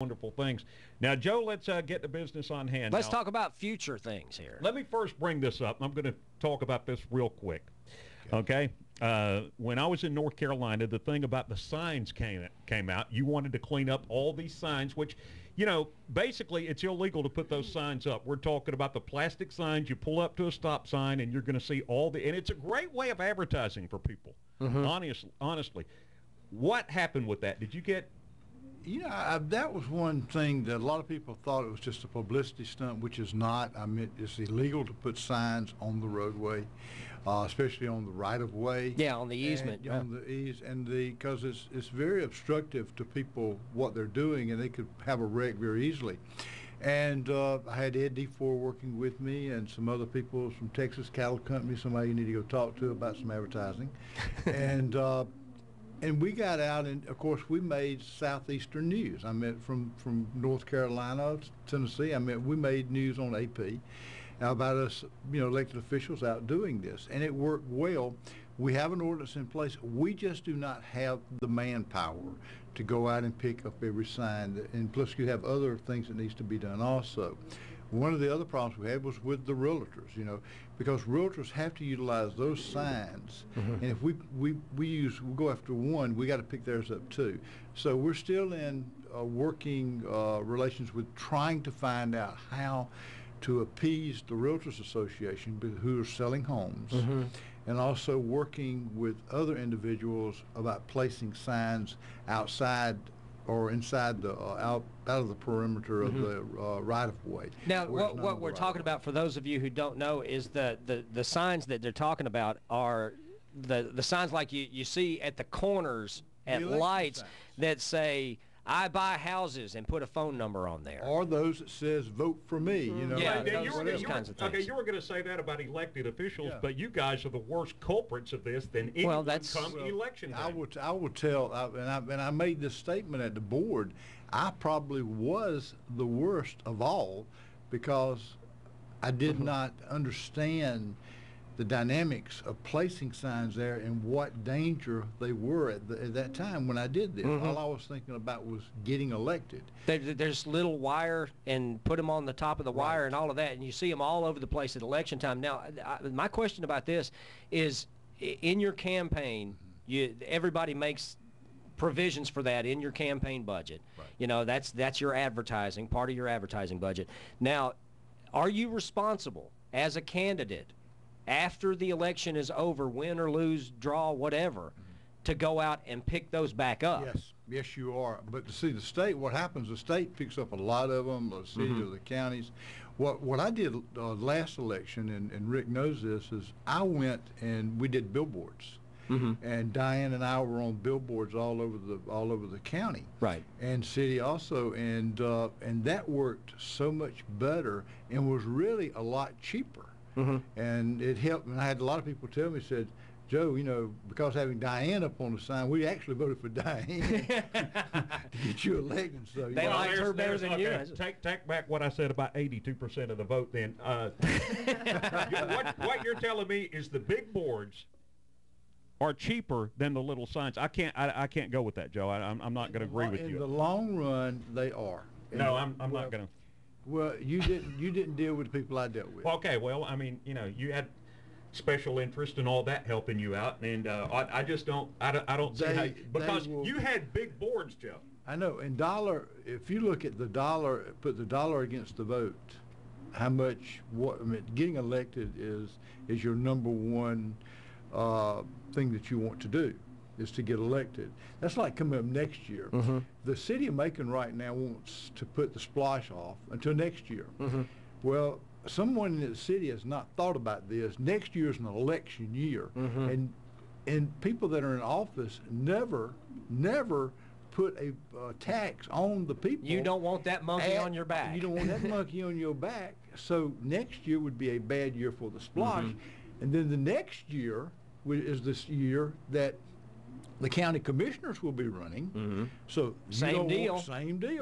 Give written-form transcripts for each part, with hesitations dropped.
wonderful things. Now, Joe, let's get the business on hand. Let's now. talk about future things here. Let me first bring this up. I'm going to talk about this real quick. Okay? When I was in North Carolina, the thing about the signs came out. You wanted to clean up all these signs, which, you know, basically it's illegal to put those signs up. We're talking about the plastic signs. You pull up to a stop sign, and you're going to see all the – and it's a great way of advertising for people, honestly. What happened with that? Did you get – that was one thing that a lot of people thought it was just a publicity stunt, which is not. I mean, it's illegal to put signs on the roadway, especially on the right-of-way. Yeah, on the easement. On the because it's very obstructive to people what they're doing, and they could have a wreck very easily. And I had Ed D4 working with me and some other people from Texas Cattle Company, somebody you need to go talk to about some advertising. And we got out, and of course we made southeastern news. I mean, from North Carolina to Tennessee. I mean, we made news on AP about us, elected officials out doing this, and it worked well. We have an ordinance in place. We just do not have the manpower to go out and pick up every sign, and plus you have other things that needs to be done also. One of the other problems we had was with the realtors, because realtors have to utilize those signs, and if we go after one, we got to pick theirs up too. So we're still in working relations with trying to find out how to appease the Realtors Association who are selling homes, and also working with other individuals about placing signs outside or inside the out of the perimeter of the right-of-way. Now, what we're talking about, for those of you who don't know, is the signs that they're talking about are the signs like you see at the corners at lights that say, "I buy houses," and put a phone number on there. Or those that says, "Vote for me," Yeah, those kinds of things. Okay, you were going to say that about elected officials, but you guys are the worst culprits of this than anyone come election day. I will tell, and I made this statement at the board, I probably was the worst of all because I did not understand the dynamics of placing signs there and what danger they were at that time when I did this. All I was thinking about was getting elected. There's little wire, and put them on the top of the wire and all of that, and you see them all over the place at election time. Now, my question about this is, in your campaign, everybody makes provisions for that in your campaign budget. That's your advertising, part of your advertising budget. Now, are you responsible as a candidate after the election is over, win or lose, draw, whatever, to go out and pick those back up? Yes, you are. But to see the state, what happens, the state picks up a lot of them, the cities or the counties. What I did last election, and Rick knows this, is I went and we did billboards. And Diane and I were on billboards all over the county, and city also, and that worked so much better and was really a lot cheaper. And it helped. And I had a lot of people tell me, said, "Joe, because having Diane up on the sign, we actually voted for Diane to get you elected." So they liked her better than you. Take back what I said about 82% of the vote. Then what you're telling me is the big boards are cheaper than the little signs. I can't go with that, Joe. I'm not going to agree with you. In the long run, they are. No, I'm not going to. Well, you didn't deal with the people I dealt with. Okay, well, I mean, you had special interest and all that helping you out, and I just don't. I don't see how, because you had big boards, Joe. I know. And if you look at the dollar, put the dollar against the vote, how much? Getting elected is your number one thing that you want to do, is to get elected. That's like coming up next year. The city of Macon right now wants to put the splosh off until next year. Well, someone in the city has not thought about this. Next year is an election year, and people that are in office never put a tax on the people. You don't want that monkey on your back. You don't want that monkey on your back. So next year would be a bad year for the splosh, and then the next year is this year that the county commissioners will be running. So same deal.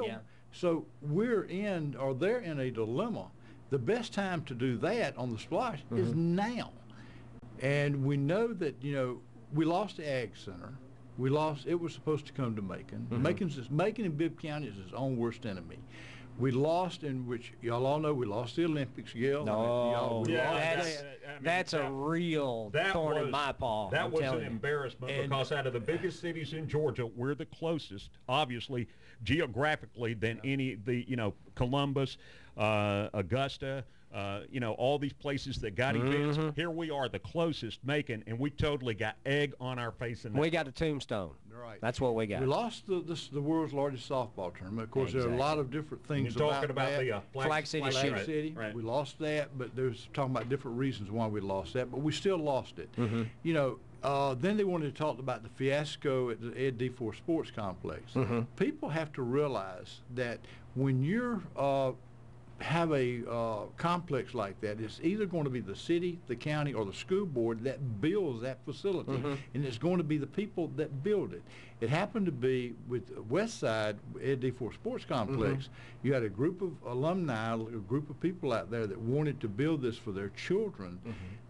Yeah. So they're in a dilemma. The best time to do that on the splosh is now. And we know that, we lost the Ag Center. We lost. It was supposed to come to Macon. Macon and Bibb County is its own worst enemy. We lost, in which y'all all know we lost the Olympics. Yeah, No, we lost that's a real thorn in my paw. That was an embarrassment because out of the biggest cities in Georgia, we're the closest, obviously, geographically than Columbus, Augusta. All these places that got events. Here we are, the closest, Macon, and we totally got egg on our face. We got a tombstone. Right. That's what we got. We lost the world's largest softball tournament. Of course, there are a lot of different things You're talking about that. the Flag City City. Right. We lost that, but there's talking about different reasons why we lost that, but we still lost it. Then they wanted to talk about the fiasco at the Ed D4 Sports Complex. People have to realize that when you're have a complex like that, it's either going to be the city, the county, or the school board that builds that facility, and it's going to be the people that build it. It happened to be with West Side Ed D4 Sports Complex. You had a group of alumni, a group of people out there that wanted to build this for their children.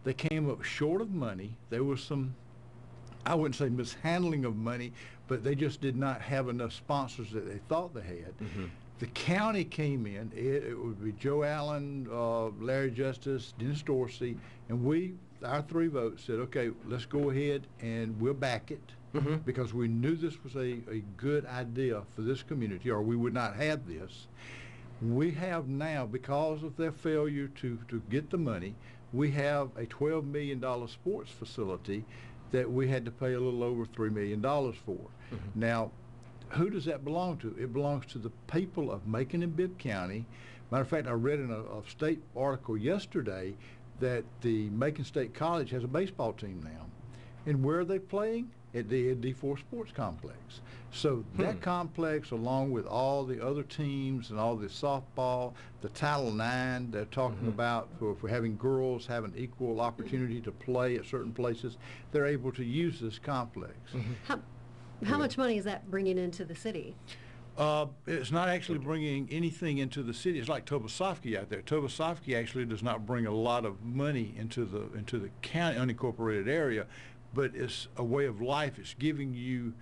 They came up short of money. There was some, I wouldn't say mishandling of money, but they just did not have enough sponsors that they thought they had. The county came in. It would be Joe Allen, Larry Justice, Dennis Dorsey, and our 3 votes said, okay, let's go ahead and we'll back it because we knew this was a good idea for this community, or we would not have this. We have now, because of their failure to get the money, we have a $12 million sports facility that we had to pay a little over $3 million for. Now, who does that belong to? It belongs to the people of Macon and Bibb County. Matter of fact, I read in a state article yesterday that the Macon State College has a baseball team now. And where are they playing? At the Ed D4 Sports Complex. So that complex, along with all the other teams and all the softball, the Title IX, they're talking about for having girls having equal opportunity to play at certain places, they're able to use this complex. How much money is that bringing into the city? It's not actually bringing anything into the city. It's like Tobesofkee out there. Tobesofkee actually does not bring a lot of money into the county unincorporated area, but it's a way of life. It's giving you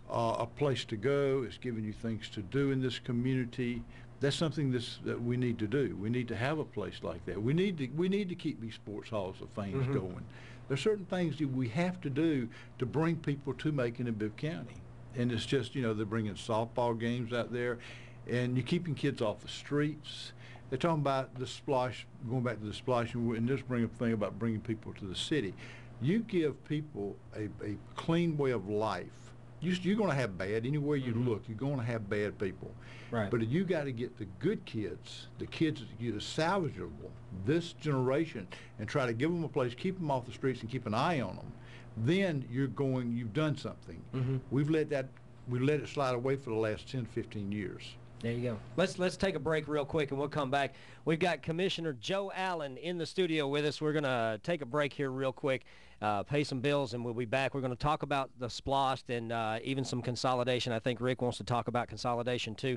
a place to go. It's giving you things to do in this community. That's something that we need to do. We need to have a place like that. We need to keep these sports halls of fame going. There's certain things that we have to do to bring people to Macon and Bibb County. And it's just, they're bringing softball games out there, and you're keeping kids off the streets. They're talking about the splash, going back to the splash, and just bring a thing about bringing people to the city. You give people a clean way of life. You're going to have bad. Anywhere you look, you're going to have bad people. Right. But you got to get the good kids, the kids that are salvageable, this generation, and try to give them a place, keep them off the streets, and keep an eye on them. Then you've done something. We've let it slide away for the last 10, 15 years. There you go. Let's take a break real quick, and we'll come back. We've got Commissioner Joe Allen in the studio with us. We're going to take a break here real quick, pay some bills, and we'll be back. We're going to talk about the SPLOST and even some consolidation. I think Rick wants to talk about consolidation too.